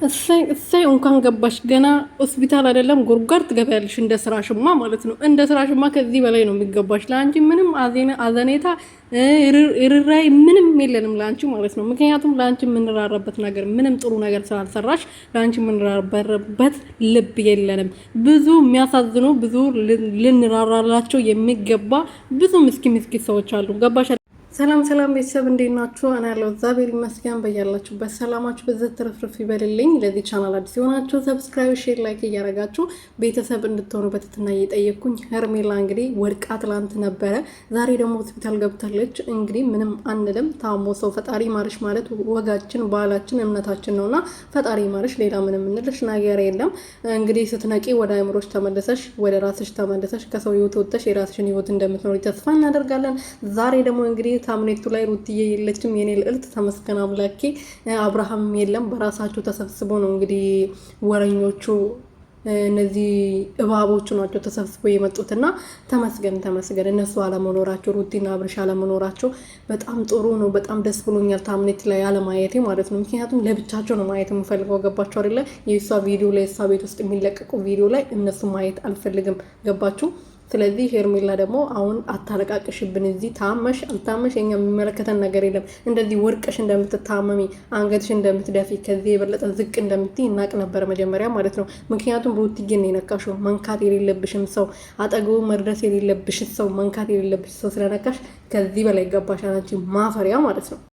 እሰይ እንኳን ገባሽ። ገና ሆስፒታል አይደለም ጉርጓር ትገቢያለሽ። እንደ ስራሽማ ማለት ነው። እንደ ስራሽማ ከዚህ በላይ ነው የሚገባሽ። ለአንቺ ምንም አዘኔታ ርራይ ምንም የለንም ለአንቺ ማለት ነው። ምክንያቱም ለአንቺ የምንራረበት ነገር ምንም ጥሩ ነገር ስላልሰራሽ ለአንቺ የምንራረበት ልብ የለንም። ብዙ የሚያሳዝኑ ብዙ ልንራራላቸው የሚገባ ብዙ ምስኪን ሰዎች አሉ። ገባሽ? ሰላም ቤተሰብ እንዴት ናችሁ? እኔ ያለው እግዚአብሔር ይመስገን። በያላችሁበት ሰላማችሁ በዘት ትርፍርፍ ይበልልኝ። ለዚህ ቻናል አዲስ የሆናችሁ ሰብስክራይብ፣ ሼር፣ ላይክ እያደረጋችሁ ቤተሰብ እንድትሆኑ በትህትና እየጠየቅኩኝ ሄርሜላ እንግዲህ ወድቃ ትላንት ነበረ። ዛሬ ደግሞ ሆስፒታል ገብታለች። እንግዲህ ምንም አንልም። ታሞ ሰው ፈጣሪ ማርሽ ማለት ወጋችን፣ ባህላችን፣ እምነታችን ነውና ፈጣሪ ማርሽ። ሌላ ምንም እንልሽ ነገር የለም። እንግዲህ ስትነቂ ወደ አእምሮሽ ተመለሰሽ፣ ወደ ራስሽ ተመለሰሽ፣ ከሰው ህይወት ወጥተሽ የራስሽን ህይወት እንደምትኖሪ ተስፋ እናደርጋለን። ዛሬ ደግሞ እንግዲህ ታምኔቱ ላይ ሩትዬ የለችም። የኔ ልዕልት ተመስገን አምላኬ። አብርሃም የለም። በራሳቸው ተሰብስበው ነው እንግዲህ ወረኞቹ እነዚህ እባቦቹ ናቸው ተሰብስበው የመጡትና ተመስገን እነሱ አለመኖራቸው፣ ሩቲና አብርሽ አለመኖራቸው በጣም ጥሩ ነው። በጣም ደስ ብሎኛል ታምኔት ላይ አለማየቴ ማለት ነው። ምክንያቱም ለብቻቸው ነው ማየት የምፈልገው። ገባቸው አይደለ? የእሷ ቪዲዮ ላይ እሷ ቤት ውስጥ የሚለቀቁ ቪዲዮ ላይ እነሱ ማየት አልፈልግም። ገባችሁ? ስለዚህ ሄርሜላ ደግሞ አሁን አታለቃቅሽብን። እዚህ ታመሽ አልታመሽ የኛ የሚመለከተን ነገር የለም። እንደዚህ ወርቀሽ እንደምትታመሚ አንገትሽ እንደምትደፊ ከዚህ የበለጠ ዝቅ እንደምትይ እናቅ ነበር መጀመሪያ ማለት ነው። ምክንያቱም ሩትዬን የነካሽው መንካት የሌለብሽም ሰው አጠገቡ መድረስ የሌለብሽ ሰው መንካት የሌለብሽ ሰው ስለነካሽ ከዚህ በላይ ገባሽ። አንቺ ማፈሪያ ማለት ነው።